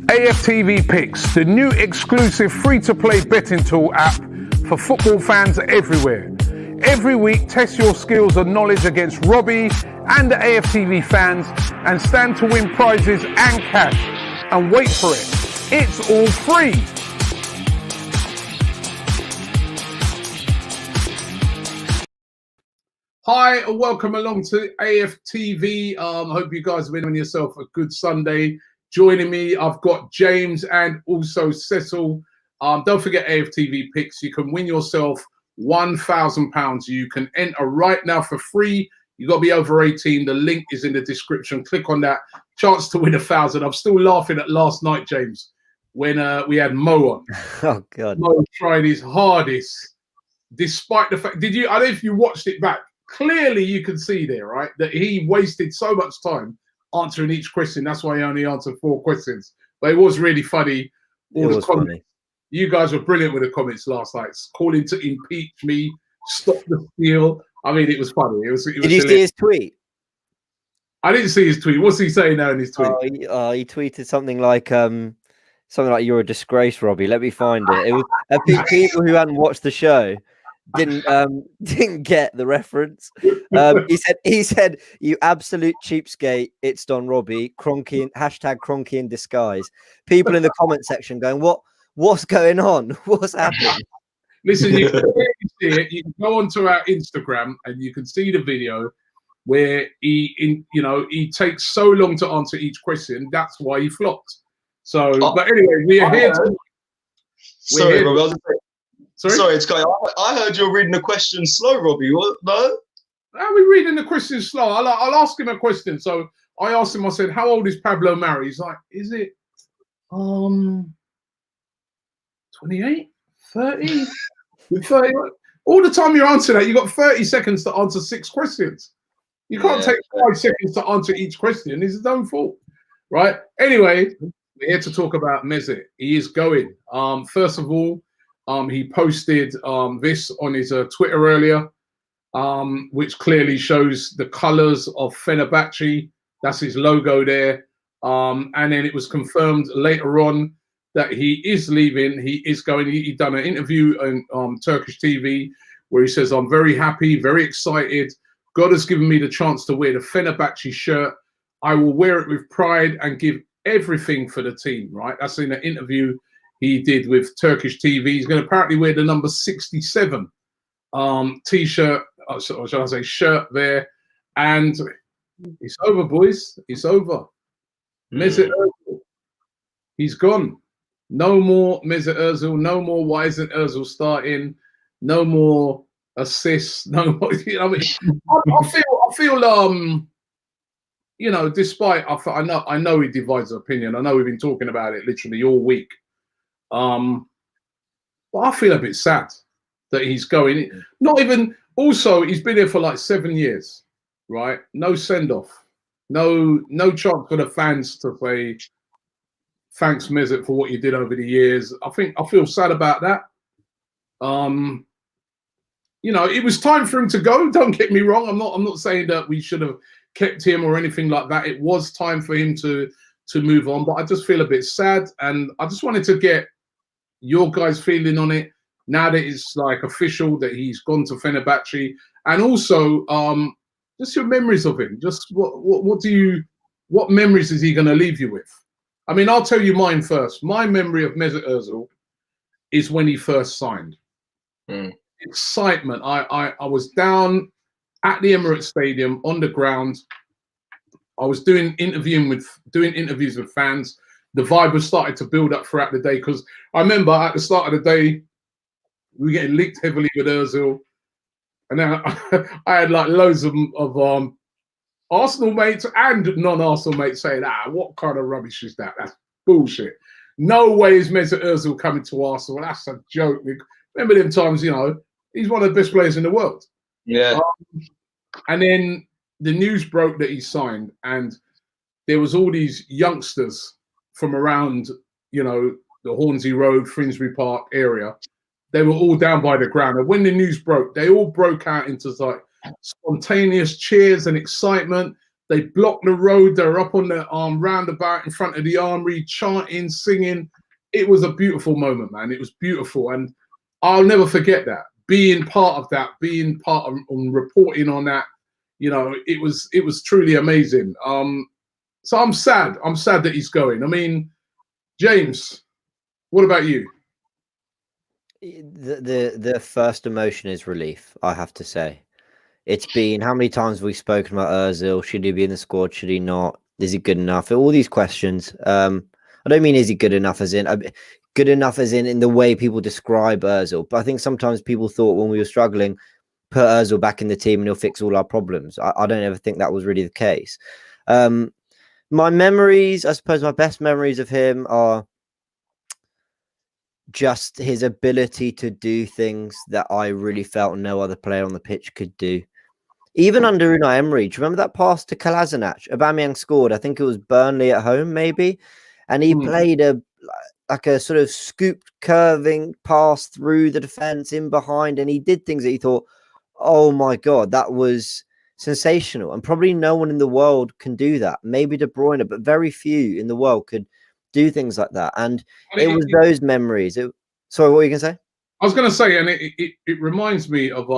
AFTV Picks, the new exclusive free-to-play betting tool app for football fans everywhere. Every week, test your skills and knowledge against Robbie and the AFTV fans and stand to win prizes and cash. And wait for it, it's all free. Hi, and welcome along to AFTV. Hope you guys have been having yourself a good Sunday. Joining me, I've got James and also Cecil. Don't forget AFTV Picks. You can win yourself £1,000. You can enter right now for free. You got to be over 18. The link is in the description. Click on that. Chance to win 1,000. I'm still laughing at last night, James, when we had Mo on. Oh God! Mo tried his hardest, despite the fact. I don't know if you watched it back. Clearly, you can see there, right, that he wasted so much time answering each question. That's why he only answered 4 questions. But it was really funny. All the comments. Funny. You guys were brilliant with the comments last night, calling to impeach me, stop the steal. I mean, it was funny. It was Did you see his tweet? I didn't see his tweet. What's he saying now in his tweet? He tweeted something like "You're a disgrace, Robbie." Let me find it. It was people who hadn't watched the show didn't get the reference. He said you absolute cheapskate. It's Don Robbie. Cronky hashtag Cronky in disguise. People in the comment section going, What's going on? What's happening? Listen, you can see it. You can go onto our Instagram and you can see the video where he takes so long to answer each question. That's why he flopped. So, but anyway, we are here. Sorry, Robbie. Sorry, Sky. I heard you're reading the question slow, Robbie. What? No? How are we reading the question slow? I'll ask him a question. So I asked him. I said, "How old is Pablo Mari?" He's like, "Is it 28, 30, 30. All the time you answer that, you got 30 seconds to answer 6 questions. You can't take 5 seconds to answer each question. It's his own fault, right? Anyway, we're here to talk about Mesut. He is going. First of all, he posted this on his Twitter earlier, which clearly shows the colors of Fenerbahce. That's his logo there. And then it was confirmed later on that he is leaving. He is going. He done an interview on Turkish TV where he says, "I'm very happy, very excited. God has given me the chance to wear the Fenerbahce shirt. I will wear it with pride and give everything for the team." Right? That's in an interview he did with Turkish TV. He's going to apparently wear the number 67 t-shirt, or shall I say shirt there. And it's over, boys. It's over. Mesut Ozil, he's gone. No more Mesut Ozil. No more why isn't Ozil starting? No more assists. No more. You know, I feel. Despite I know he divides opinion. I know we've been talking about it literally all week. But I feel a bit sad that he's going. Not even. Also, he's been here for like 7 years, right? No send off. No chance for the fans to say, "Thanks, Mesut, for what you did over the years." I feel sad about that. It was time for him to go. Don't get me wrong. I'm not saying that we should have kept him or anything like that. It was time for him to move on. But I just feel a bit sad, and I just wanted to get your guys' feeling on it now that it's like official that he's gone to Fenerbahce, and also just your memories of him. Just what memories is he going to leave you with? I mean, I'll tell you mine first. My memory of Mesut Ozil is when he first signed. Excitement. I was down at the Emirates Stadium on the ground. I was doing interviews with fans. The vibe was starting to build up throughout the day because I remember at the start of the day we were getting linked heavily with Ozil, and then I had like loads of Arsenal mates and non-Arsenal mates saying, "What kind of rubbish is that? That's bullshit. No way is Mesut Ozil coming to Arsenal. That's a joke." Remember them times, he's one of the best players in the world. Yeah. And then the news broke that he signed, and there was all these youngsters from around, the Hornsey Road, Finsbury Park area. They were all down by the ground. And when the news broke, they all broke out into like spontaneous cheers and excitement. They blocked the road. They're up on the roundabout in front of the armory, chanting, singing. It was a beautiful moment, man. It was beautiful, and I'll never forget that. Being part of that, being part of reporting on that, you know, it was truly amazing. So I'm sad. I'm sad that he's going. I mean, James, what about you? The first emotion is relief, I have to say. It's been, how many times have we spoken about Ozil? Should he be in the squad? Should he not? Is he good enough? All these questions. I don't mean is he good enough as in in the way people describe Ozil, but I think sometimes people thought when we were struggling, put Ozil back in the team and he'll fix all our problems. I don't ever think that was really the case. My memories, I suppose, my best memories of him are just his ability to do things that I really felt no other player on the pitch could do. Even under Unai Emery, do you remember that pass to Kolasinac? Aubameyang scored. I think it was Burnley at home, maybe, and he played a sort of scooped, curving pass through the defense in behind, and he did things that you thought, "Oh my god, that was sensational!" And probably no one in the world can do that. Maybe De Bruyne, but very few in the world could do things like that. And it was those memories. Sorry, what were you gonna say? I was gonna say, and it reminds me of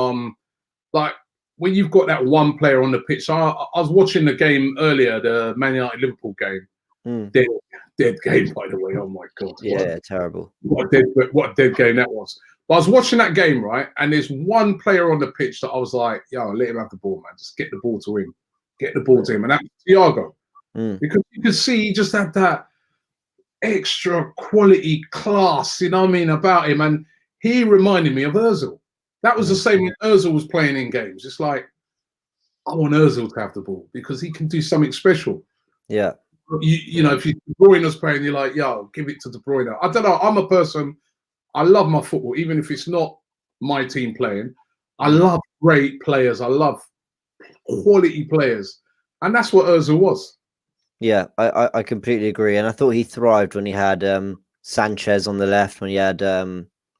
like when you've got that one player on the pitch. I was watching the game earlier, the Man United Liverpool game. Dead game, by the way. Oh my god! Yeah, terrible. What a dead game that was. But I was watching that game, right? And there's one player on the pitch that I was like, yo, let him have the ball, man. Just get the ball to him. Get the ball to him. And that's Thiago. Because you can see he just had that extra quality class, you know what I mean, about him. And he reminded me of Ozil. That was the same when Ozil was playing in games. It's like, I want Ozil to have the ball because he can do something special. Yeah. You know, if De Bruyne's playing, you're like, yo, give it to De Bruyne. I don't know. I'm a person, I love my football, even if it's not my team playing. I love great players. I love quality players. And that's what Ozil was. Yeah, I completely agree. And I thought he thrived when he had Sanchez on the left, when he had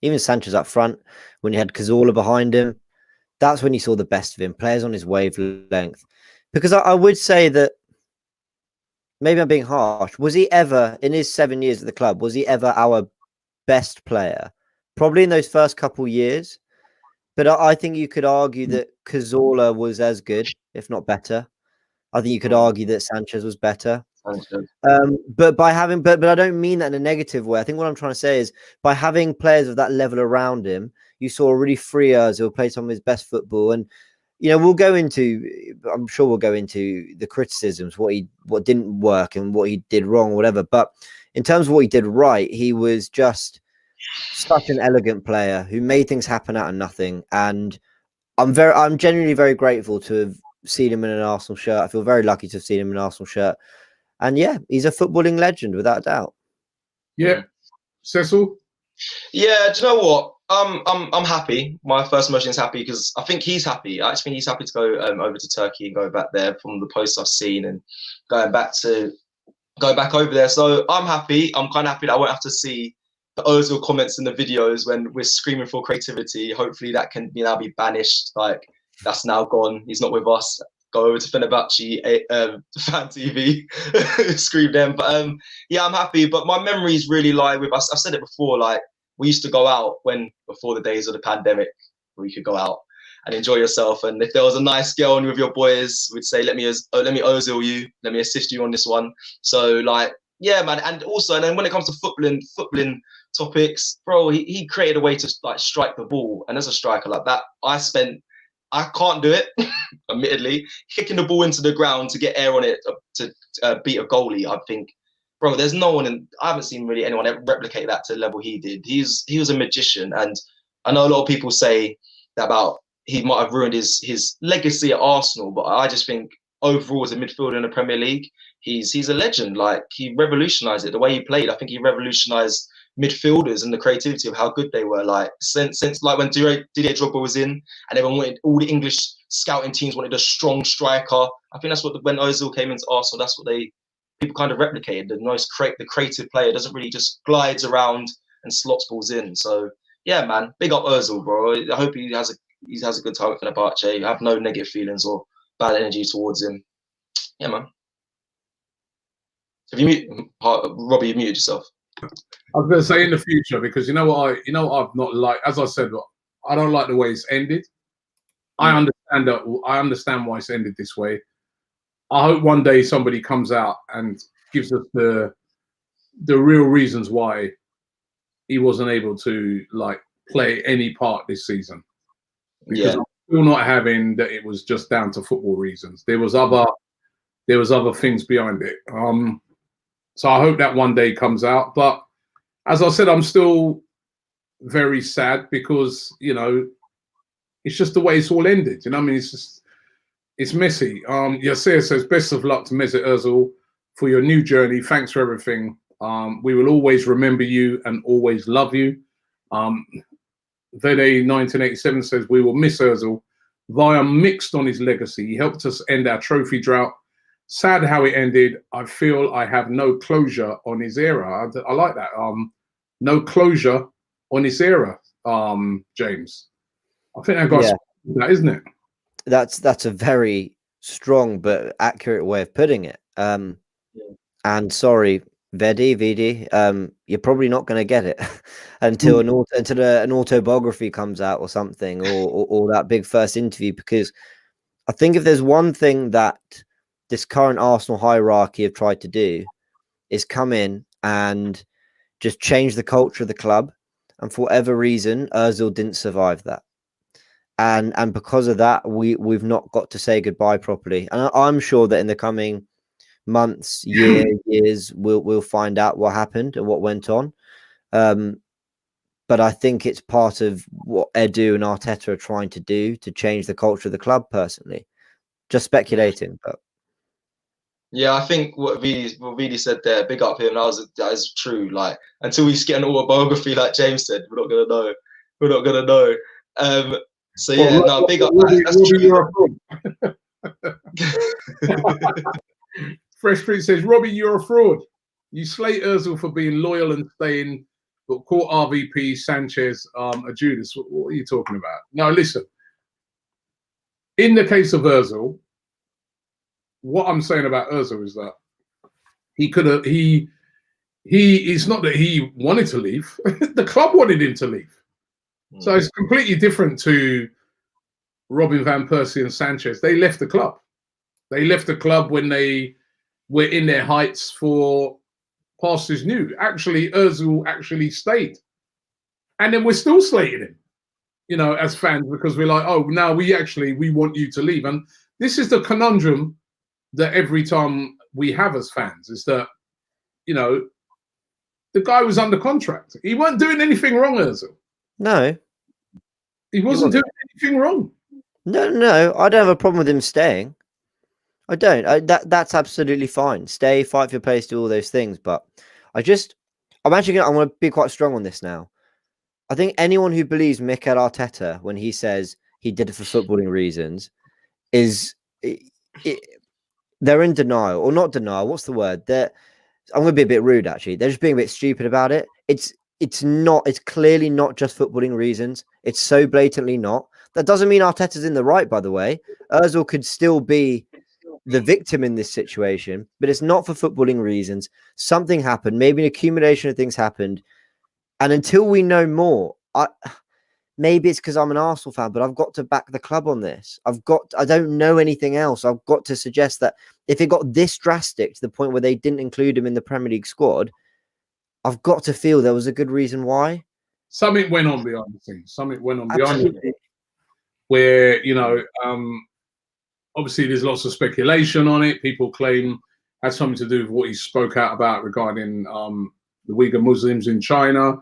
even Sanchez up front, when he had Cazorla behind him. That's when you saw the best of him, players on his wavelength. Because I would say that, maybe I'm being harsh, was he ever, in his 7 years at the club, was he ever our best player? Probably in those first couple years. But I think you could argue that Cazorla was as good, if not better. I think you could argue that Sanchez was better. But by having, but I don't mean that in a negative way. I think what I'm trying to say is by having players of that level around him, you saw a really free Ozil play some of his best football. And you know, I'm sure we'll go into the criticisms, what didn't work and what he did wrong, or whatever. But in terms of what he did right, he was just such an elegant player who made things happen out of nothing. And I'm genuinely very grateful to have seen him in an Arsenal shirt. I feel very lucky to have seen him in an Arsenal shirt. And yeah, he's a footballing legend without a doubt. Yeah. Cecil? Yeah, do you know what? I'm happy. My first emotion is happy because I think he's happy. I actually think he's happy to go over to Turkey and go back there from the posts I've seen and going back over there. So I'm happy. I'm kind of happy that I won't have to see the Ozil comments in the videos when we're screaming for creativity. Hopefully that can now be banished. Like, that's now gone. He's not with us. Go over to Fenerbahce fan TV, scream them. But yeah, I'm happy. But my memories really lie with us. I've said it before. Like, we used to go out before the days of the pandemic, where you could go out and enjoy yourself. And if there was a nice girl and with your boys, we'd say, let me Ozil you, let me assist you on this one. So like, yeah, man. And also, and then when it comes to footballing topics, bro, he created a way to like strike the ball. And as a striker like that, I can't do it, admittedly. Kicking the ball into the ground to get air on it to beat a goalie, I think, bro, there's no one I haven't seen really anyone replicate that to the level he did. He was a magician. And I know a lot of people say that about he might have ruined his legacy at Arsenal, but I just think overall as a midfielder in the Premier League, he's a legend. Like, he revolutionized it. The way he played, I think he revolutionized midfielders and the creativity of how good they were. Like, since like when Didier Drogba was in and everyone wanted, all the English scouting teams wanted a strong striker. I think that's what, when Ozil came into Arsenal, that's what people kind of replicated. The creative player doesn't really just glides around and slots balls in. So yeah, man, big up Ozil, bro. I hope he has a good time with Fenerbahce. I have no negative feelings or bad energy towards him. Yeah, man. Have you Robbie? You muted yourself. I was going to say in the future, because you know what I've not liked. As I said, I don't like the way it's ended. I understand that. I understand why it's ended this way. I hope one day somebody comes out and gives us the real reasons why he wasn't able to like play any part this season. Because I'm still not having that it was just down to football reasons. There was other things behind it. So I hope that one day comes out. But as I said, I'm still very sad because, you know, it's just the way it's all ended. You know what I mean? It's messy. Yasir says, best of luck to Mesut Ozil for your new journey. Thanks for everything. We will always remember you and always love you. Vede 1987 says, we will miss Ozil. Via mixed on his legacy. He helped us end our trophy drought. Sad how it ended. I feel I have no closure on his era. I like that. No closure on his era, James. I think that got that, isn't it? That's a very strong but accurate way of putting it. And sorry, Vidi, you're probably not going to get it until an autobiography comes out or something, or that big first interview. Because I think if there's one thing that this current Arsenal hierarchy have tried to do is come in and just change the culture of the club. And for whatever reason, Ozil didn't survive that. And because of that, we've not got to say goodbye properly. And I'm sure that in the coming months, years, we'll find out what happened and what went on. But I think it's part of what Edu and Arteta are trying to do to change the culture of the club, personally. Just speculating, but yeah, I think what Vidi said there, big up him. That is true. Like, until we get an autobiography, like James said, we're not gonna know. We're not gonna know. So yeah, no, big up. That's true. Fresh Street says, Robbie, you're a fraud. You slate Ozil for being loyal and staying, but caught RVP Sanchez a Judas. What are you talking about? No, listen. In the case of Ozil, what I'm saying about Ozil is that he could have it's not that he wanted to leave. The club wanted him to leave. So it's completely different to Robin van Persie and Sanchez. They left the club. They left the club when they were in their heights for pastures new. Actually, Ozil actually stayed. And then we're still slating him, you know, as fans, because we're like, oh, now we want you to leave. And this is the conundrum that every time we have as fans is that, you know, the guy was under contract. He wasn't doing anything wrong, Ozil. No. He wasn't doing anything wrong. No, I don't have a problem with him staying. I don't. That's absolutely fine. Stay, fight for your place, do all those things. But I'm going to be quite strong on this now. I think anyone who believes Mikel Arteta when he says he did it for footballing reasons they're in denial, or not denial. What's the word? I'm going to be a bit rude, actually. They're just being a bit stupid about it. It's clearly not just footballing reasons. It's so blatantly not. That doesn't mean Arteta's in the right, by the way. Ozil could still be the victim in this situation, but it's not for footballing reasons. Something happened. Maybe an accumulation of things happened. And until we know more, maybe it's because I'm an Arsenal fan, but I've got to back the club on this. I don't know anything else. I've got to suggest that if it got this drastic to the point where they didn't include him in the Premier League squad, I've got to feel there was a good reason why. Something went on behind the scenes. Something went on behind the scenes where, you know, obviously there's lots of speculation on it. People claim it had something to do with what he spoke out about regarding the Uyghur Muslims in China.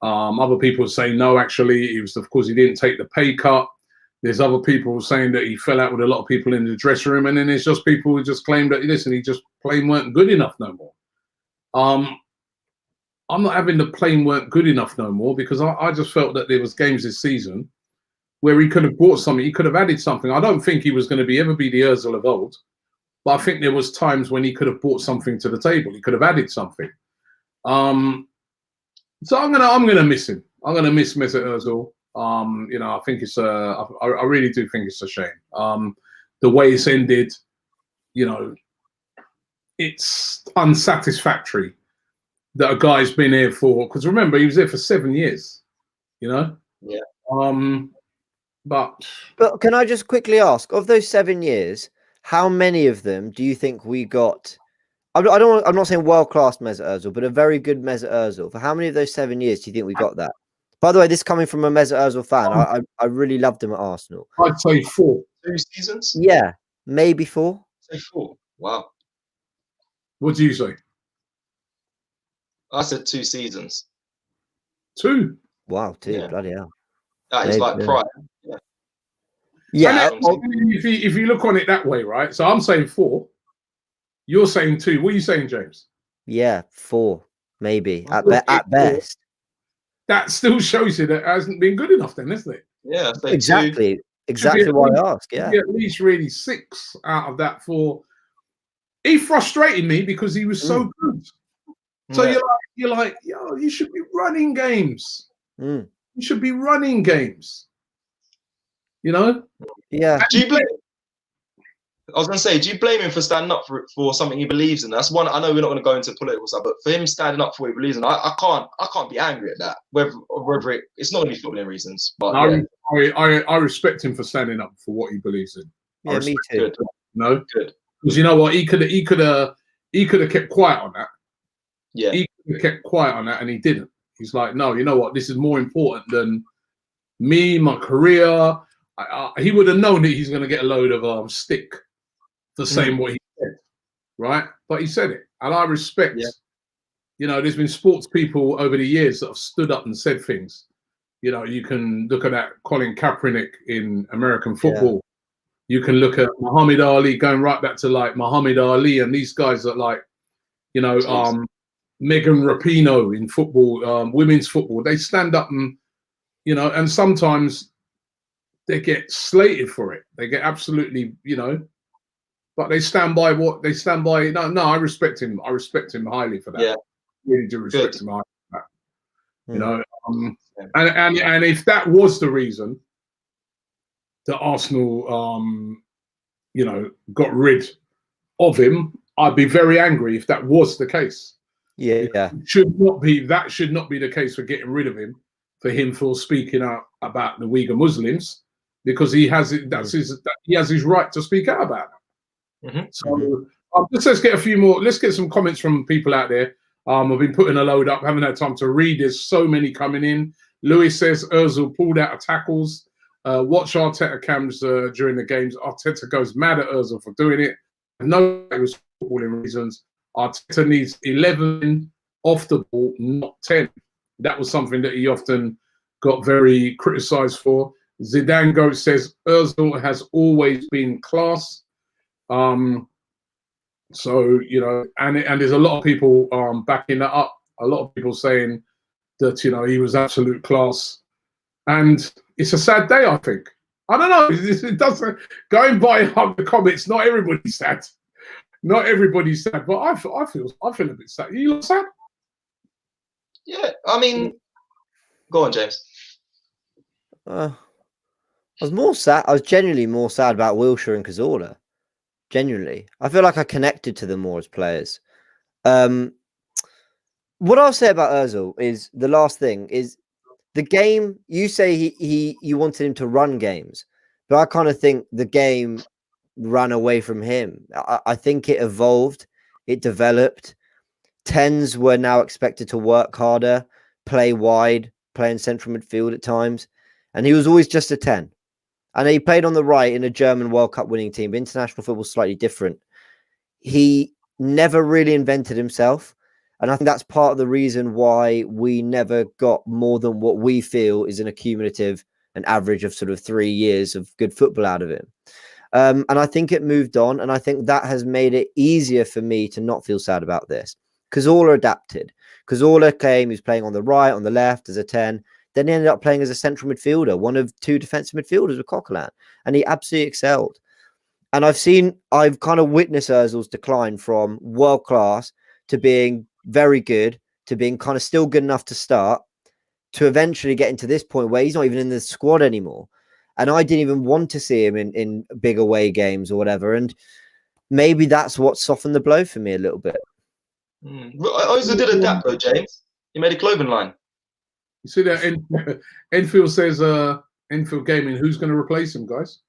Other people say no, actually, it was because he didn't take the pay cut. There's other people saying that he fell out with a lot of people in the dressing room, and then there's just people who just claim that, listen, he just plain weren't good enough no more. I'm not having the plain weren't good enough no more, because I just felt that there was games this season where he could have brought something, he could have added something. I don't think he was going to ever be the Ozil of old, but I think there was times when he could have brought something to the table. He could have added something. So I'm gonna miss him. I'm gonna miss Mesut Ozil. You know, I think I really do think it's a shame. The way it's ended, you know, it's unsatisfactory that a guy's been here for, because remember, he was there for 7 years, you know? Yeah. But can I just quickly ask, of those 7 years, how many of them do you think we got? I'm not saying world-class Mesut Ozil, but a very good Mesut Ozil. For how many of those 7 years do you think we got that? By the way, this coming from a Mesut Ozil fan. I really loved him at Arsenal. I'd say 4. 2 seasons? Yeah, maybe 4. Say 4. Wow. What do you say? I said 2 seasons. 2. Wow, 2. Yeah. Bloody hell. That is like prime. Yeah. Yeah. If you look on it that way, right? So I'm saying 4. You're saying 2. What are you saying, James? Yeah, 4, maybe at best. That still shows you that it hasn't been good enough, then, isn't it? Yeah, exactly. 2. Exactly why I ask. Yeah, at least really 6 out of that 4. He frustrated me because he was so good. So you're like, yo, you should be running games. You should be running games. You know? Yeah. Do you blame? I was going to say, do you blame him for standing up for something he believes in? That's one. I know we're not going to go into political stuff, but for him standing up for what he believes in, I can't be angry at that. Whether it's not only footballing reasons, but I respect him for standing up for what he believes in. Yeah, me too. Good. No, good. Because you know what, he could have kept quiet on that. Yeah, he could have kept quiet on that, and he didn't. He's like, no, you know what, this is more important than me, my career. He would have known that he's going to get a load of stick for saying what he said, right? But he said it, and I respect. Yeah. You know, there's been sports people over the years that have stood up and said things. You know, you can look at that Colin Kaepernick in American football. Yeah. You can look at Muhammad Ali, going right back to like Muhammad Ali, and these guys that like, you know, Megan Rapinoe in football, women's football. They stand up and, you know, and sometimes they get slated for it. They get absolutely, you know, but they stand by what they stand by. No, I respect him. I respect him highly for that. Yeah. Really do respect him highly for that. You know, and if that was the reason that Arsenal, you know, got rid of him, I'd be very angry if that was the case. Yeah, that should not be the case for getting rid of him, for him for speaking out about the Uyghur Muslims, because he has it. He has his right to speak out about it. So let's get a few more. Let's get some comments from people out there. I've been putting a load up, haven't had time to read. There's so many coming in. Lewis says Ozil pulled out of tackles. Watch Arteta cams during the games. Arteta goes mad at Ozil for doing it. No, it was footballing reasons. Arteta needs 11 off the ball, not 10. That was something that he often got very criticised for. Zidane Goat says Ozil has always been class. So, you know, and there's a lot of people backing that up. A lot of people saying that, you know, he was absolute class. And it's a sad day, I think. I don't know. It doesn't, going by the comments, not everybody's sad. Not everybody's sad, but I feel a bit sad. You look sad? Yeah, I mean, go on, James. I was more sad. I was genuinely more sad about Wilshere and Cazorla. Genuinely, I feel like I connected to them more as players. What I'll say about Ozil is the last thing is the game. You say you wanted him to run games, but I kind of think the game ran away from him. I think it evolved, it developed. 10s were now expected to work harder, play wide, play in central midfield at times, and he was always just a 10. And he played on the right in a German World Cup winning team. But international football is slightly different. He never really invented himself. And I think that's part of the reason why we never got more than what we feel is an accumulative, an average of sort of 3 years of good football out of him. And I think it moved on. And I think that has made it easier for me to not feel sad about this. Cazorla adapted. Cazorla came, he was playing on the right, on the left as a 10. Then he ended up playing as a central midfielder, one of 2 defensive midfielders with Coquelin, and he absolutely excelled. And I've kind of witnessed Ozil's decline from world class to being very good, to being kind of still good enough to start, to eventually getting to this point where he's not even in the squad anymore. And I didn't even want to see him in big away games or whatever. And maybe that's what softened the blow for me a little bit. Ozil did adapt though, James. He made a clothing line. You see that Enfield says, Enfield Gaming, who's going to replace him, guys?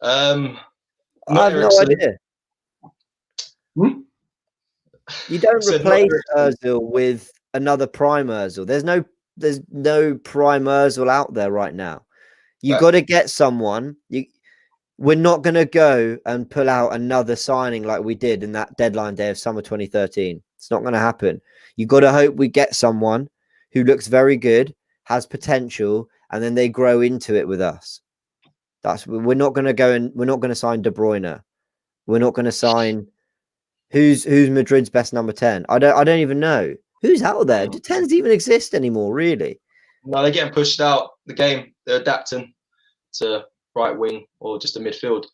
I have no idea. You don't replace Ozil with another prime Ozil. There's no prime Ozil out there right now. You got to get someone. We're not going to go and pull out another signing like we did in that deadline day of summer 2013. It's not going to happen. You got to hope we get someone who looks very good, has potential, and then they grow into it with us. We're not going to go and we're not going to sign De Bruyne. We're not going to sign who's Madrid's best number 10. I don't even know who's out there. Do 10s even exist anymore? Really? No, they're getting pushed out the game. They're adapting to right wing or just a midfield.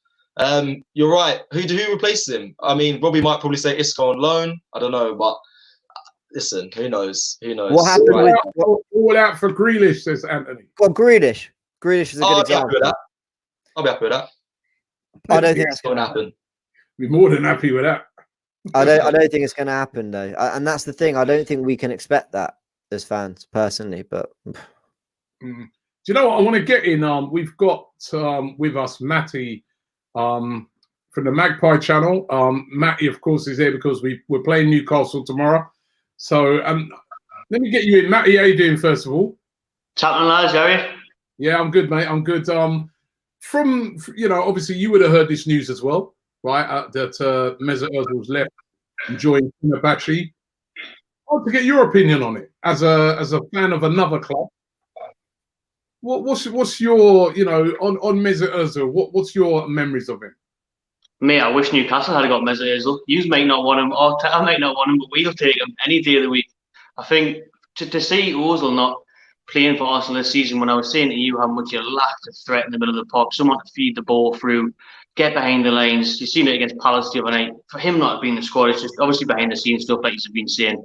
You're right. Who replaces him? I mean, Robbie might probably say Isco on loan. I don't know, but listen, who knows? Who knows? What happened with all out for Grealish? Says Anthony. Well, Grealish is a good example. I'll be happy with that. I don't think that's going to happen. Be more than happy with that. I don't think it's going to happen though, and that's the thing. I don't think we can expect that as fans, personally. But do you know what I want to get in? We've got with us Matty from the Magpie channel. Matty, of course, is here because we're playing Newcastle tomorrow. So let me get you in, Matty. How you doing, first of all? Chatting, lads, how are you? Yeah, I'm good, mate. I'm good. From obviously you would have heard this news as well, right? That Mesut Ozil's left and joined Fenerbahce. I want to get your opinion on it as a fan of another club. What's your on Mesut Ozil? What's your memories of him? Mate, I wish Newcastle had got Mesut Ozil. You might not want him, or I might not want him, but we'll take him any day of the week. I think to see Ozil not playing for Arsenal this season, when I was saying to you how much you lacked a threat in the middle of the park, someone to feed the ball through, get behind the lines. You've seen it against Palace the other night. For him not being in the squad, it's just obviously behind the scenes stuff like you've been saying.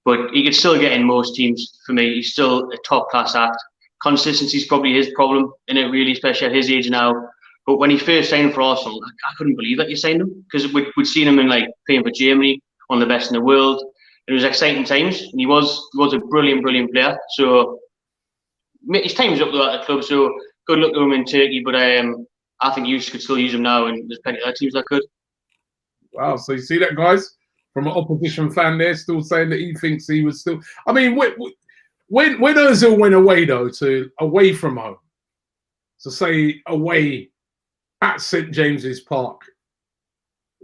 But he could still get in most teams for me. He's still a top class act. Consistency is probably his problem in it, really, especially at his age now. But when he first signed for Arsenal, I couldn't believe that you signed him, because we'd seen him in playing for Germany, one of the best in the world. It was exciting times, and he was a brilliant player. So his time's up there at the club. So good luck to him in Turkey. But I think you could still use him now, and there's plenty of other teams that could. Wow! So you see that, guys, from an opposition fan there, still saying that he thinks he was still. I mean, when Ozil went away though, away from home, to say away at St James's Park,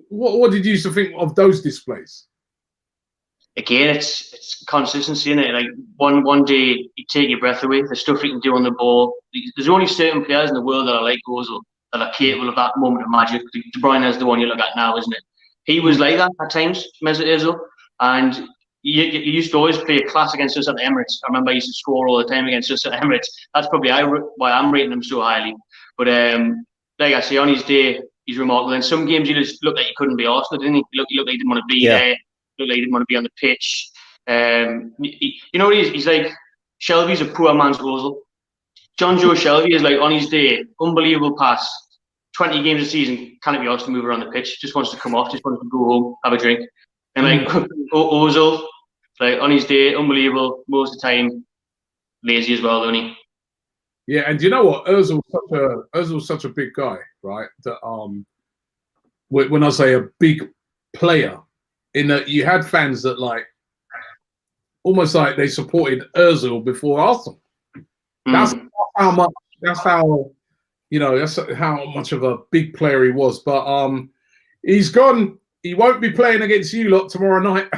what did you used to think of those displays? Again, it's consistency in it. Like one day you take your breath away. The stuff he can do on the ball. There's only certain players in the world that are like Ozil, that are capable of that moment of magic. De Bruyne is the one you look at now, isn't it? He was like that at times, Mesut Ozil, and you used to always play a class against us at the Emirates. I remember I used to score all the time against us at the Emirates. That's probably why I'm rating him so highly. But like I say, on his day, he's remarkable. In some games, you just looked like he couldn't be Arsenal, didn't he? He looked like he didn't want to be there. Looked like he didn't want to be on the pitch. You know what he is? He's like, Shelby's a poor man's Ozil. John Joe Shelby is like, on his day, unbelievable pass. 20 games a season, can't be asked to move around the pitch. Just wants to come off, just wants to go home, have a drink. And like Ozil, like on his day, unbelievable. Most of the time, lazy as well, don't he? Yeah, and you know what? Ozil's such a big guy, right? That when I say a big player, in that you had fans that almost like they supported Ozil before Arsenal. That's how much. That's how much of a big player he was. But he's gone. He won't be playing against you lot tomorrow night.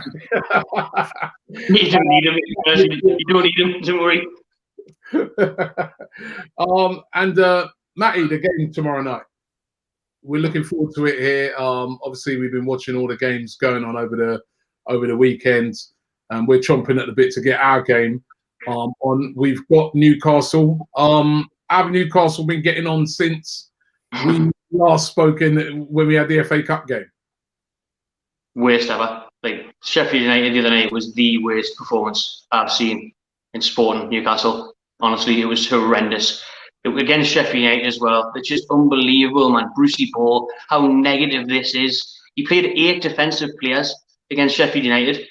You don't need him. You don't need him. Don't worry. And Matty, the game tomorrow night. We're looking forward to it here. Obviously, we've been watching all the games going on over the weekend, and we're chomping at the bit to get our game on. We've got Newcastle. Have Newcastle been getting on since we last spoken when we had the FA Cup game? Worst ever. Like Sheffield United the other night was the worst performance I've seen in sport in Newcastle. Honestly, it was horrendous. against Sheffield United as well. It's just unbelievable, man. Brucey Ball, how negative this is. He played 8 defensive players against Sheffield United.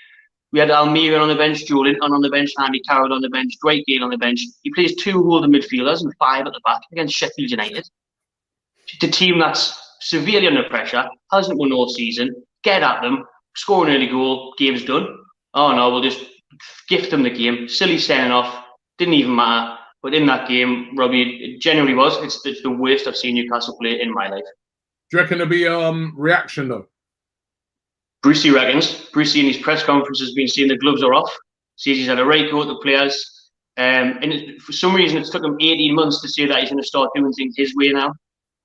We had Almiron on the bench, Joe Linton on the bench, Andy Carroll on the bench, Dwight Gale on the bench. He plays 2 holding midfielders and 5 at the back against Sheffield United. The team that's severely under pressure, hasn't won all season, get at them, score an early goal, game's done. Oh no, we'll just gift them the game. Silly sending off, didn't even matter. But in that game, Robbie, it genuinely was. It's the worst I've seen Newcastle play in my life. Do you reckon there'll be reaction though? Brucey reckons. Brucey in his press conference has been saying the gloves are off. Says he's had a right go at the players. And for some reason, it's took him 18 months to say that he's going to start doing things his way now.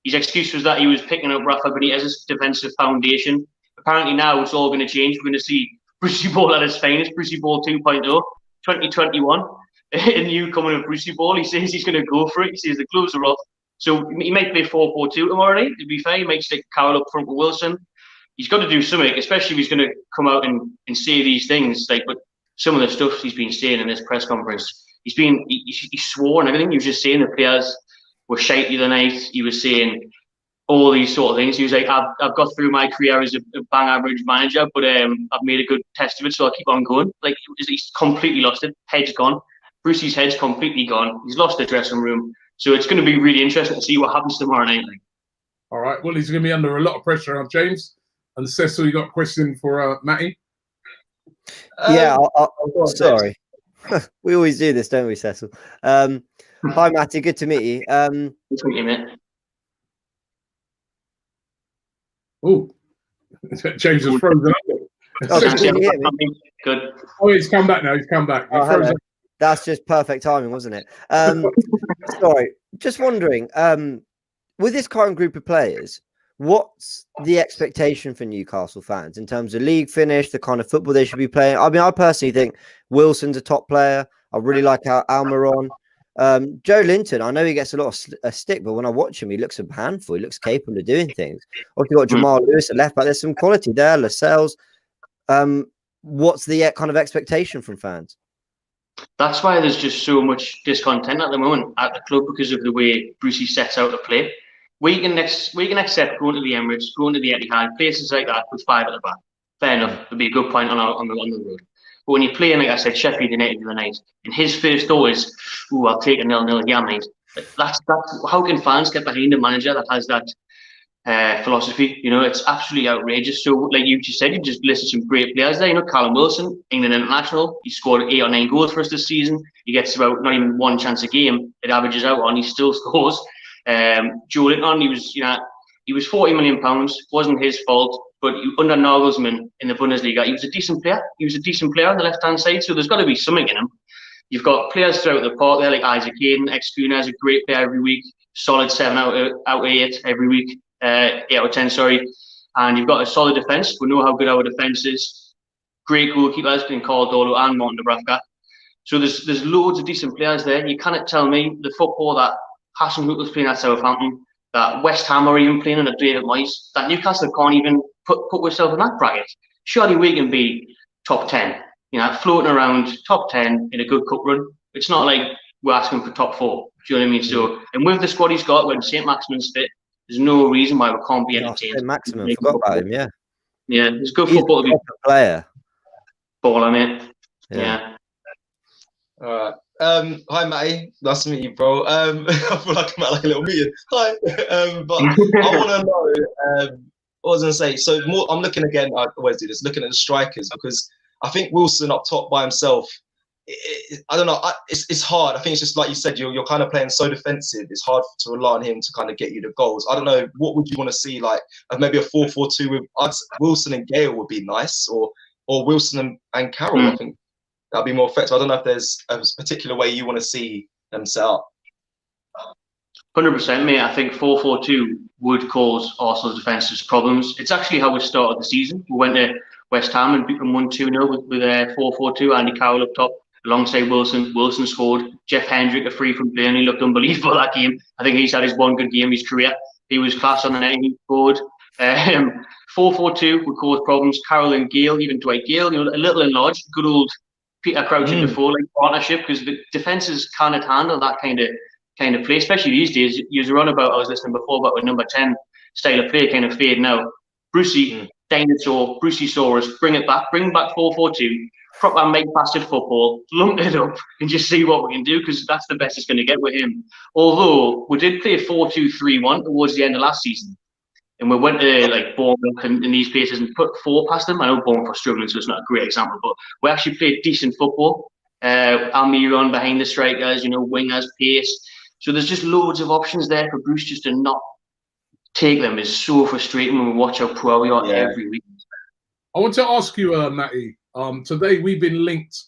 His excuse was that he was picking up Rafa Benitez's defensive foundation. Apparently now it's all going to change. We're going to see Brucey Ball at his finest, Brucey Ball 2.0, 2021. A new coming of Brucey Ball. He says he's going to go for it. He says the gloves are off. So he might play 4-4-2 tomorrow night, to be fair. He might stick Carroll up front with Wilson. He's got to do something, especially if he's going to come out and say these things. Like, but some of the stuff he's been saying in this press conference, he swore and everything. He was just saying the players were shite the other night. He was saying all these sort of things. He was like, I've got through my career as a bang average manager, but I've made a good test of it, so I'll keep on going. Like, he's completely lost it. Head's gone. Brucey's head's completely gone. He's lost the dressing room. So it's going to be really interesting to see what happens tomorrow night. All right. Well, he's going to be under a lot of pressure on James. And Cecil, you got a question for Matty? Yeah, sorry. We always do this, don't we, Cecil? Hi, Matty. Good to meet you. Good to meet you, mate. Oh, James is frozen up. Oh, can you hear me? Good. Oh, he's come back now. He's come back. Oh, that's just perfect timing, wasn't it? Sorry, just wondering, with this current group of players, what's the expectation for Newcastle fans in terms of league finish, the kind of football they should be playing? I mean, I personally think Wilson's a top player. I really like Almiron. Joe Linton, I know he gets a lot of stick, but when I watch him, he looks a handful. He looks capable of doing things. Obviously, got Jamal Lewis at left back. There's some quality there. Lascelles. What's the kind of expectation from fans? That's why there's just so much discontent at the moment at the club because of the way Brucey sets out to play. We can accept going to the Emirates, going to the Etihad, places like that with 5 at the back. Fair enough. It'll be a good point on the road. But when you're playing, like I said, Sheffield United the other night, and his first thought is, "Ooh, I'll take a 0-0 yeah, mate." That's how can fans get behind a manager that has that philosophy? You know, it's absolutely outrageous. So, like you just said, you just listed some great players there. You know, Callum Wilson, England international. He scored 8 or 9 goals for us this season. He gets about not even 1 chance a game. It averages out on. He still scores. Joe Linton, he was £40 million. Wasn't his fault. But under Nagelsmann in the Bundesliga, he was a decent player. He was a decent player on the left-hand side. So there's got to be something in him. You've got players throughout the park there, like Isaac Hayden, ex-Gunner, is a great player every week. Solid 7 out of 8 every week. 8 out of 10, sorry. And you've got a solid defence. We know how good our defence is. Great goalkeepers in Caldolo and Martin Dubravka. So there's loads of decent players there. You cannot tell me the football that Hassan was playing at Southampton, that West Ham are even playing under David Moyes, that Newcastle can't even put yourself in that bracket. Surely we can be top 10, floating around top 10 in a good cup run. It's not like we're asking for top 4. Do you know what I mean? So, and with the squad he's got, when St. Maximin's fit, there's no reason why we can't be entertained. St. Maximin, forgot about him, yeah. Yeah, it's good football to be a player. Baller, mate. Yeah. All right. Hi, Matty. Nice to meet you, bro. I feel like I'm at like a little meeting. Hi. But I want to know, what was I going to say? So I'm looking again, I always do this, looking at the strikers, because I think Wilson up top by himself, I don't know, it's hard. I think it's just like you said, you're kind of playing so defensive. It's hard to rely on him to kind of get you the goals. I don't know, what would you want to see, like maybe a 4-4-2 with Wilson and Gale would be nice, or Wilson and Carroll. I think that'd be more effective. I don't know if there's a particular way you want to see them set up. 100%, mate. I think 4-4-2 would cause Arsenal's defences problems. It's actually how we started the season. We went to West Ham and beat them 1-2-0 with 4-4-2. Andy Carroll up top alongside Wilson. Wilson scored. Jeff Hendrick, a free from Burnley, looked unbelievable that game. I think he's had his one good game in his career. He was class on the night. He scored. 4-4-2 would cause problems. Carroll and Gale, even Dwight Gale, a little enlarged. Good old Peter Crouch and Defoe like partnership, because the defences cannot handle that kind of kind of play, especially these days. You were on about, I was listening before about a number 10 style of play kind of fade now. Brucey, dinosaur, Bruceysaurus, bring back 4-4-2, proper make bastard football, lump it up and just see what we can do, because that's the best it's going to get with him. Although we did play 4-2-3-1 towards the end of last season, and we went to like Bournemouth and these places and put 4 past them. I know Bournemouth are struggling, so it's not a great example, but we actually played decent football. Almiron behind the strikers, wingers, pace. So there's just loads of options there for Bruce just to not take them. Is so frustrating when we watch how poor we are every week. I want to ask you, Matty. Today we've been linked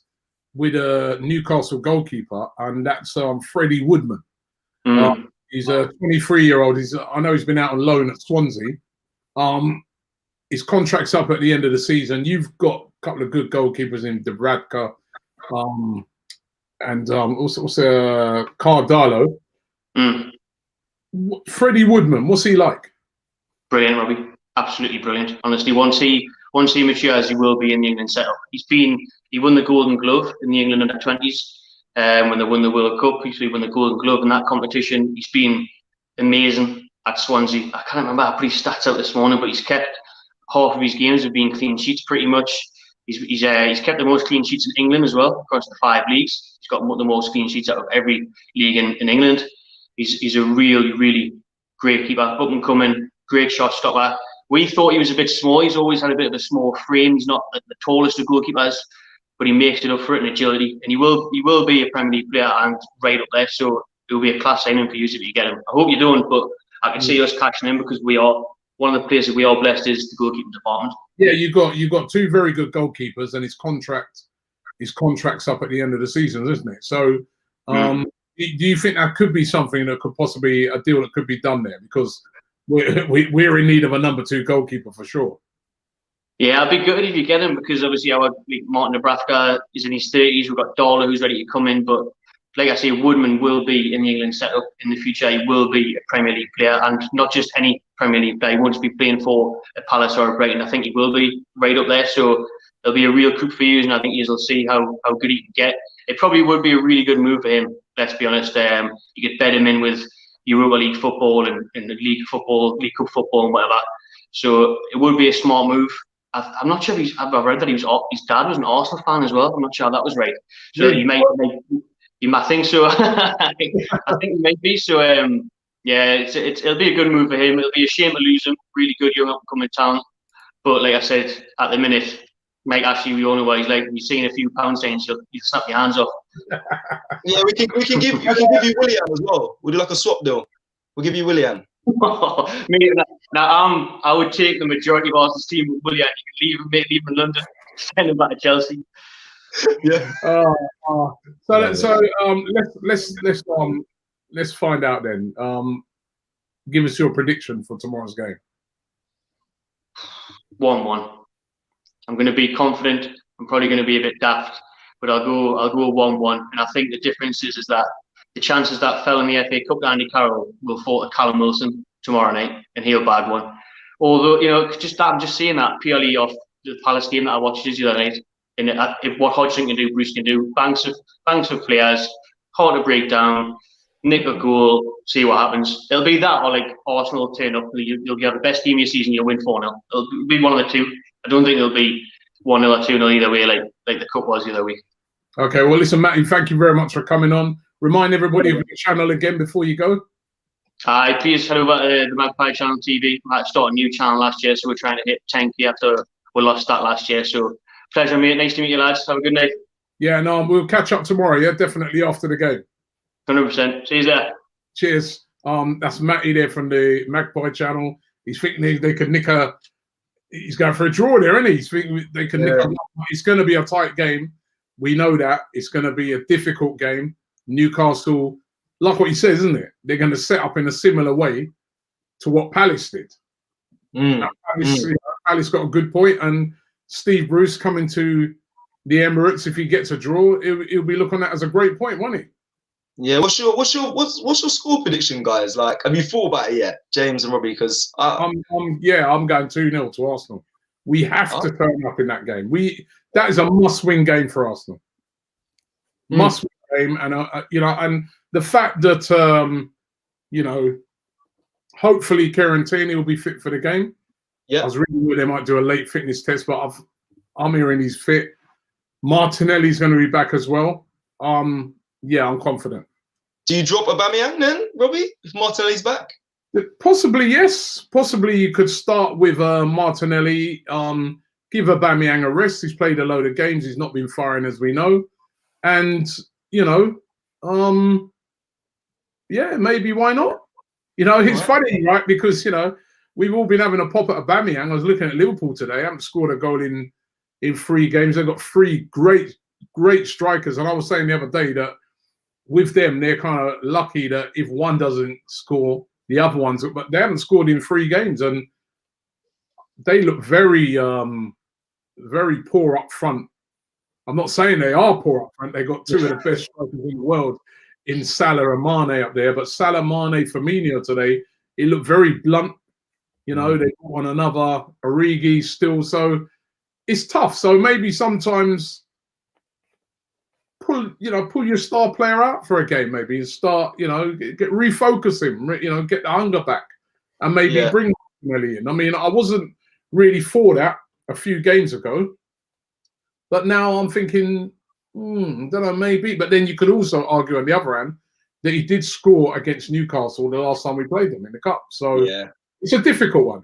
with a Newcastle goalkeeper, and that's Freddie Woodman. He's a 23-year-old. I know he's been out on loan at Swansea. His contract's up at the end of the season. You've got a couple of good goalkeepers in Dubravka, and also Cardalo. Freddie Woodman, what's he like? Brilliant, Robbie. Absolutely brilliant. Honestly, once he matures, he will be in the England setup. He won the Golden Glove in the England under-20s when they won the World Cup. He won the Golden Glove in that competition. He's been amazing at Swansea. I can't remember, I put his stats out this morning, but he's kept half of his games have been clean sheets pretty much. He's kept the most clean sheets in England as well across the 5 leagues. He's got the most clean sheets out of every league in England. He's a really, really great keeper, up and coming, great shot stopper. We thought he was a bit small. He's always had a bit of a small frame. He's not the tallest of goalkeepers, but he makes it up for it in agility. And he will be a Premier League player and right up there. So it will be a class signing for you if you get him. I hope you don't, but I can see us catching him because we are one of the places we are blessed is the goalkeeping department. Yeah, you've got 2 very good goalkeepers, and his contract's up at the end of the season, isn't it? So, do you think that could be something that could possibly a deal that could be done there? Because we're in need of a number 2 goalkeeper for sure. Yeah, I'd be good if you get him, because obviously Martin Dubravka is in his 30s. We've got Darla who's ready to come in, but like I say, Woodman will be in the England setup in the future. He will be a Premier League player, and not just any Premier League player. He won't just be playing for a Palace or a Brighton. I think he will be right up there. So it'll be a real coup for you, and I think you'll see how good he can get. It probably would be a really good move for him. Let's be honest. You could bet him in with Europa League football and the League football, League Cup football, and whatever. So it would be a smart move. I'm not sure if I've read that his dad was an Arsenal fan as well. I'm not sure how that was right. So you might think so. I think he might be. So it'll be a good move for him. It'll be a shame to lose him. Really good young up and coming talent. But like I said, at the minute, Mike Ashley, we all know what he's like. We've seen a few pound signs, you'll snap your hands off. Yeah, we can give you Willian as well. We'll do like a swap deal. We'll give you Willian. Now I would take the majority of Arsenal's team with Willian. You can leave him in London, send him back to Chelsea. Yeah. Let's find out then. Give us your prediction for tomorrow's game. 1-1. I'm going to be confident. I'm probably going to be a bit daft, but I'll go 1-1. And I think the difference is that the chances that fell in the FA Cup, Andy Carroll will fall to Callum Wilson tomorrow night, and he'll bag one. Although I'm just seeing that purely off the Palace game that I watched the other night. And what Hodgson can do, Bruce can do. Banks of players, hard to break down. Nick a goal, see what happens. It'll be that, or like Arsenal will turn up. You'll have the best team of your season. You'll win 4-0. It'll be one of the 2. I don't think it'll be 1-0 or 2-0 either way, like the cup was the other week. Okay, well, listen, Matty, thank you very much for coming on. Remind everybody of your channel again before you go. Please head over to the Magpie Channel TV. I had to start a new channel last year, so we're trying to hit 10K after we lost that last year. So pleasure, mate. Nice to meet you, lads. Have a good night. Yeah, no, we'll catch up tomorrow. Yeah, definitely after the game. 100%. See you there. Cheers. That's Matty there from the Magpie Channel. He's thinking they could nick a. He's going for a draw there, isn't he? He's thinking they can nick a. It's going to be a tight game. We know that it's going to be a difficult game. Newcastle, like what he says, isn't it? They're going to set up in a similar way to what Palace did. Palace got a good point, and Steve Bruce coming to the Emirates, if he gets a draw, he'll be looking at as a great point, won't he? Yeah. What's your score prediction, guys? Like, have you thought about it yet, James and Robbie? Because I'm going 2-0 to Arsenal. We have to turn up in that game. That is a must-win game for Arsenal. Must-win game, and and the fact that hopefully Kieran Tierney will be fit for the game. Yeah. I was reading that they might do a late fitness test, but I'm hearing he's fit. Martinelli's going to be back as well. Yeah, I'm confident. Do you drop Aubameyang then, Robbie, if Martinelli's back? Possibly, yes. Possibly you could start with Martinelli. Give Aubameyang a rest. He's played a load of games. He's not been firing, as we know. And, yeah, maybe why not? It's funny, right? Because, we've all been having a pop at Aubameyang. I was looking at Liverpool today. They haven't scored a goal in 3 games. They've got 3 great strikers. And I was saying the other day that with them, they're kind of lucky that if one doesn't score, the other ones, but they haven't scored in 3 games. And they look very, very poor up front. I'm not saying they are poor up front. They got 2 of the best strikers in the world in Salah and Mane up there. But Salah, Mane, Firmino today, it looked very blunt. They got on another Origi still. So it's tough. So maybe sometimes pull your star player out for a game, maybe, and start, refocus him, get the hunger back, and maybe bring Martinelli in. I mean, I wasn't really for that a few games ago, but now I'm thinking, don't know, maybe. But then you could also argue on the other hand that he did score against Newcastle the last time we played them in the cup. So it's a difficult one.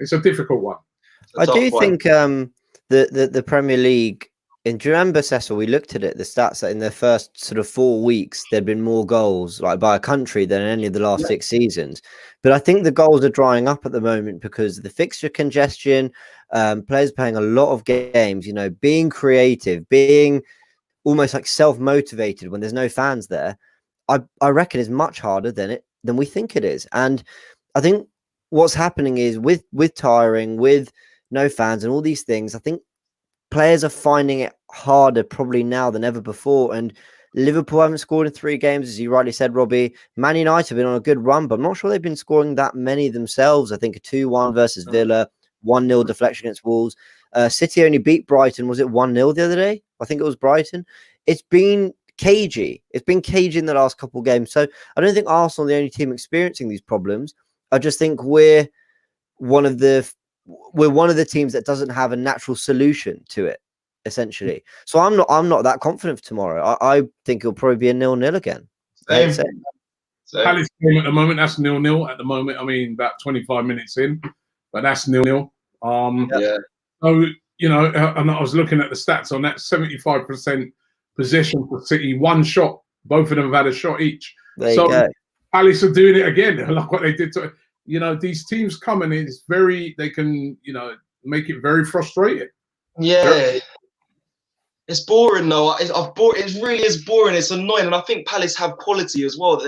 I do think the Premier League. And do you remember, Cecil, we looked at it, the stats that in their first sort of 4 weeks, there'd been more goals like by a country than in any of the last 6 seasons. But I think the goals are drying up at the moment because of the fixture congestion, players playing a lot of games, being creative, being almost like self-motivated when there's no fans there. I reckon is much harder than we think it is. And I think what's happening is with tiring, with no fans and all these things, I think players are finding it harder probably now than ever before. And Liverpool haven't scored in 3 games, as you rightly said, Robbie. Man United have been on a good run, but I'm not sure they've been scoring that many themselves. I think a 2-1 versus Villa, 1-0 deflection against Wolves. City only beat Brighton. Was it 1-0 the other day? I think it was Brighton. It's been cagey. It's been cagey in the last couple of games. So I don't think Arsenal are the only team experiencing these problems. I just think we're one of the teams that doesn't have a natural solution to it, essentially. So I'm not that confident for tomorrow. I think it'll probably be a 0-0 again. Palace game at the moment, that's 0-0 at the moment. I mean, about 25 minutes in, but that's 0-0. So, and I was looking at the stats on that, 75% possession for City, 1 shot. Both of them have had a shot each. There you go. Palace are doing it again, like what they did to these teams come and they can, make it very frustrating. Yeah. It's boring though. It really is boring. It's annoying. And I think Palace have quality as well.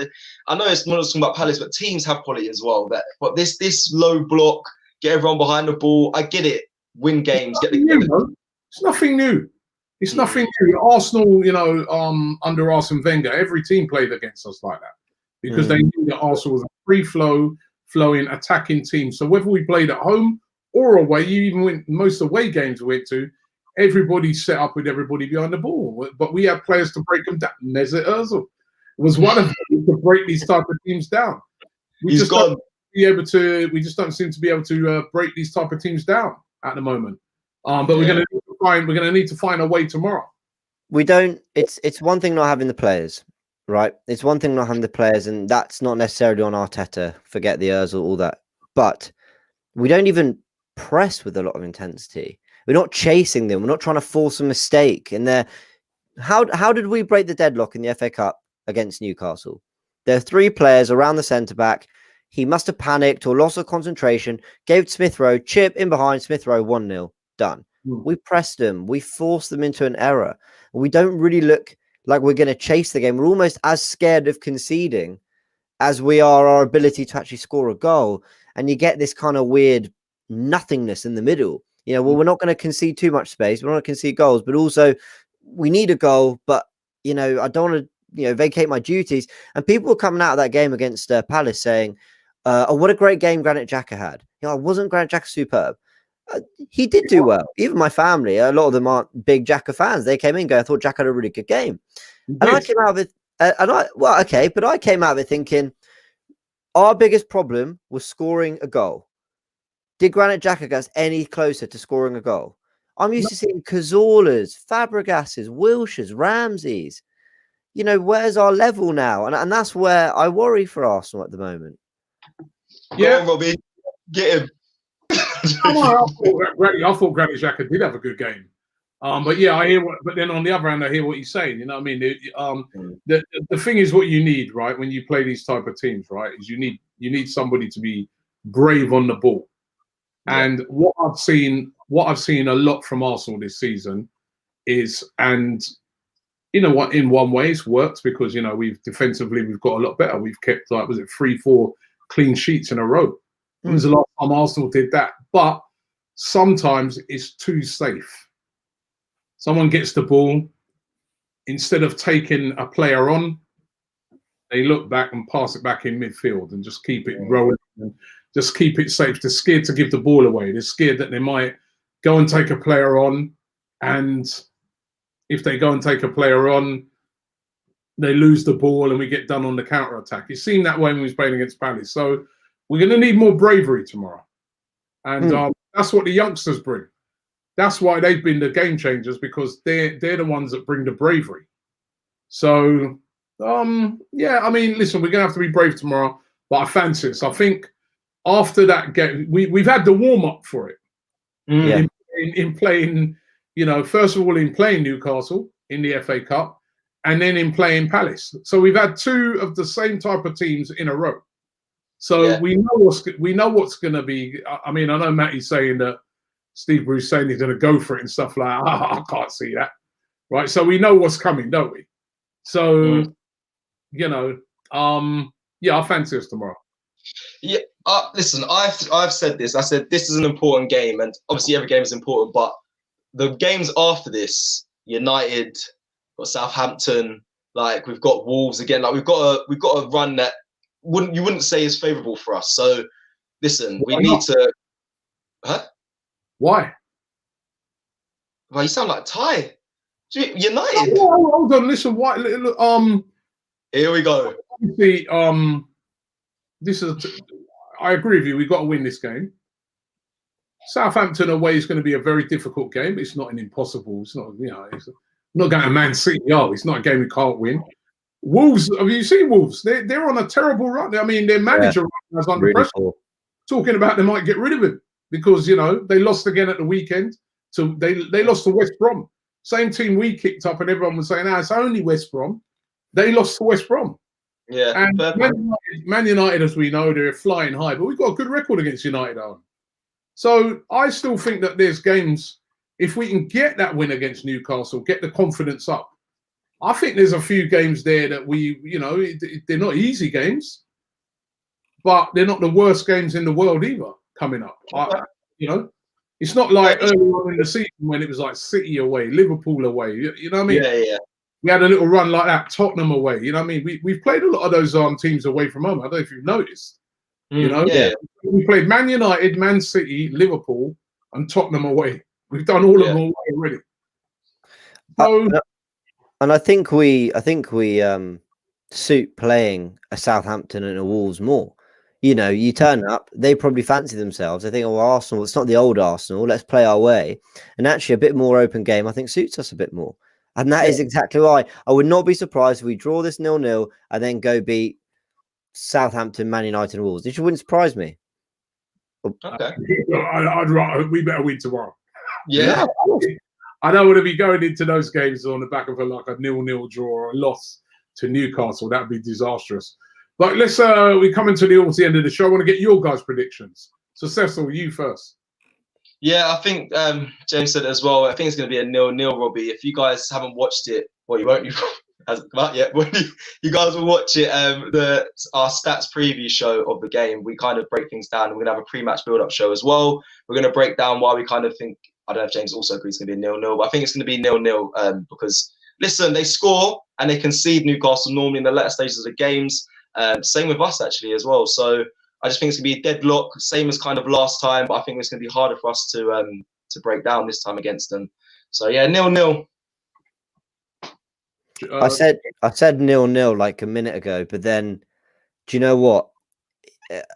I know it's not talking about Palace, but teams have quality as well. But this low block, get everyone behind the ball. I get it. Win games. It's nothing new. It's nothing new. Arsenal, under Arsene Wenger, every team played against us like that because they knew that Arsenal was a free-flowing, attacking team. So whether we played at home or away, you even went most away games we went to, everybody set up with everybody behind the ball. But we had players to break them down. Mesut Ozil was one of them to break these type of teams down. We just don't seem to be able to break these type of teams down at the moment. But we're going to need to find a way tomorrow. We don't. It's one thing not having the players, right? It's one thing not having the players, and that's not necessarily on Arteta. Forget the Ozil, all that. But we don't even press with a lot of intensity. We're not chasing them. We're not trying to force a mistake. And how did we break the deadlock in the FA Cup against Newcastle? There are 3 players around the centre back. He must have panicked or lost concentration. Gave it Smith Rowe, chip in behind Smith Rowe, 1-0, done. We pressed them. We forced them into an error. We don't really look like we're going to chase the game. We're almost as scared of conceding as we are our ability to actually score a goal. And you get this kind of weird nothingness in the middle. We're not going to concede too much space. We're not going to concede goals, but also we need a goal. But, I don't want to, vacate my duties. And people were coming out of that game against Palace saying, oh, what a great game Granit Xhaka had. Wasn't Granit Xhaka superb? He did do well. Even my family, a lot of them aren't big Xhaka fans. They came in going, I thought Xhaka had a really good game. And I came out of it But I came out of it thinking our biggest problem was scoring a goal. Did Granit Xhaka get us any closer to scoring a goal? I'm used to seeing Cazolas, Fabregases, Wilsheres, Ramseys. You know, where's our level now? And that's where I worry for Arsenal at the moment. Go on, Robbie. Get him. I thought Granit Xhaka did have a good game. But yeah, I hear what. But then on the other hand, I hear what he's saying. You know what I mean? The thing is, what you need, right, when you play these type of teams, right, is you need somebody to be brave on the ball. Yeah. And what I've seen a lot from Arsenal this season is, and you know what, in one way it's worked because you know we've defensively got a lot better. We've kept 3-4 clean sheets in a row. When was the last time Arsenal did that? But sometimes it's too safe. Someone gets the ball, instead of taking a player on, they look back and pass it back in midfield and just keep it rolling and just keep it safe. They're scared to give the ball away. They're scared that they might go and take a player on, and if they go and take a player on, they lose the ball and we get done on the counter-attack. It seemed that way when we was playing against Palace. So we're going to need more bravery tomorrow. And that's what the youngsters bring. That's why they've been the game changers, because they're the ones that bring the bravery. So, yeah, I mean, listen, we're going to have to be brave tomorrow, but I fancy this. I think after that game, we've had the warm-up for it. Yeah. In playing, you know, first of all, in playing Newcastle in the FA Cup, and then in playing Palace. So we've had two of the same type of teams in a row. So we know what's going to be. I mean, I know Matty's saying that Steve Bruce saying he's going to go for it and stuff like that. I can't see that, right? So we know what's coming, don't we? So, you know, yeah, I fancy us tomorrow. Yeah, listen, I've said this. I said this is an important game, and obviously every game is important. But the games after this, United, got Southampton, like we've got Wolves again. Like we've got a run that you wouldn't say is favourable for us. So, listen, we need to. Huh? Why? Well, you sound like Ty. United. Oh, hold on, listen. Why? Here we go. Obviously, this is. I agree with you. We've got to win this game. Southampton away is going to be a very difficult game, but it's not an impossible. It's not. You know, it's not going to Man City. Oh, it's not a game we can't win. Wolves. Have you seen Wolves? They're on a terrible run. I mean, their manager is under really pressure. cool. Talking about they might get rid of him because you know they lost again at the weekend. So they lost to West Brom. Same team we kicked up, and everyone was saying, it's only West Brom. They lost to West Brom. Yeah. And Man United, as we know, they're flying high, but we've got a good record against United, Owen. So I still think that there's games, if we can get that win against Newcastle, get the confidence up. I think there's a few games there that they're not easy games, but they're not the worst games in the world either coming up. It's not like early on in the season when it was like City away, Liverpool away. You know what I mean? Yeah. We had a little run like that, Tottenham away. You know what I mean? We've played a lot of those teams away from home. I don't know if you've noticed. We played Man United, Man City, Liverpool, and Tottenham away. We've done all of them away already. So, and I think we suit playing a Southampton and a Wolves more. You know, you turn up, they probably fancy themselves. They think, Arsenal, it's not the old Arsenal. Let's play our way. And actually, a bit more open game, I think, suits us a bit more. And that is exactly why I would not be surprised if we draw this 0-0 and then go beat Southampton, Man United, and Wolves. It wouldn't surprise me. Okay. I'd rather we better win tomorrow. Yeah. I don't want to be going into those games on the back of a 0-0 draw or a loss to Newcastle. That'd be disastrous. But let's we're coming towards the end of the show. I want to get your guys' predictions. So Cecil, you first. Yeah, I think James said it as well. I think it's going to be a 0-0, Robbie. If you guys haven't watched it, well, you won't. You hasn't come out yet. When you guys will watch it, our stats preview show of the game, we kind of break things down. And we're going to have a pre-match build-up show as well. We're going to break down why we kind of think. I don't know if James also agrees it's going to be a 0-0, but I think it's going to be 0-0 because listen, they score and they concede Newcastle normally in the latter stages of the games. Same with us actually as well. So I just think it's gonna be a deadlock, same as kind of last time. But I think it's gonna be harder for us to break down this time against them. So yeah, 0-0. I said 0-0 like a minute ago, but then do you know what?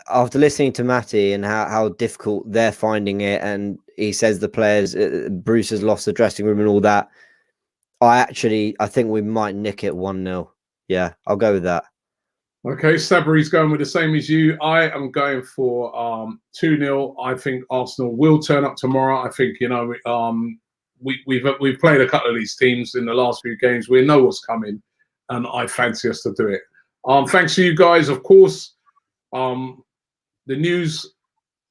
After listening to Matty and how difficult they're finding it, and he says the players, Bruce has lost the dressing room and all that, I think we might nick it 1-0. Yeah, I'll go with that. Okay, Sabari's going with the same as you. I am going for 2-0. I think Arsenal will turn up tomorrow. I think, you know, we've played a couple of these teams in the last few games. We know what's coming, and I fancy us to do it. Thanks to you guys, of course. The news,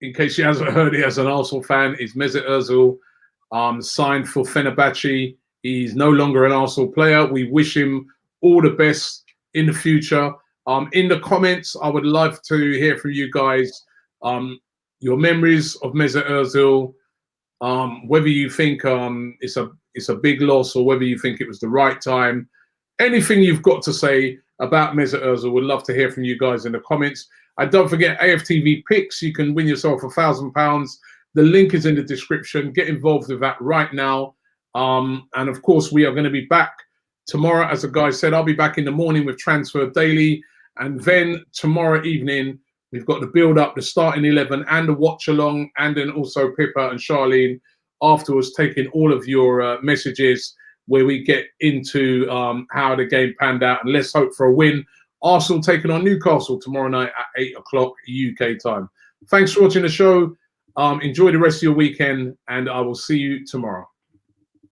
in case you hasn't heard it as an Arsenal fan, is Mesut Ozil signed for Fenerbahce. He's no longer an Arsenal player. We wish him all the best in the future. In the comments, I would love to hear from you guys, your memories of Mesut Ozil, whether you think it's a big loss or whether you think it was the right time. Anything you've got to say about Mesut Ozil, would love to hear from you guys in the comments. And don't forget AFTV Picks. You can win yourself £1,000. The link is in the description. Get involved with that right now. And of course, we are going to be back tomorrow. As the guy said, I'll be back in the morning with Transfer Daily. And then tomorrow evening, we've got the build-up, the starting 11, and the watch-along, and then also Pippa and Charlene afterwards taking all of your messages where we get into how the game panned out. And let's hope for a win. Arsenal taking on Newcastle tomorrow night at 8 o'clock UK time. Thanks for watching the show. Enjoy the rest of your weekend, and I will see you tomorrow.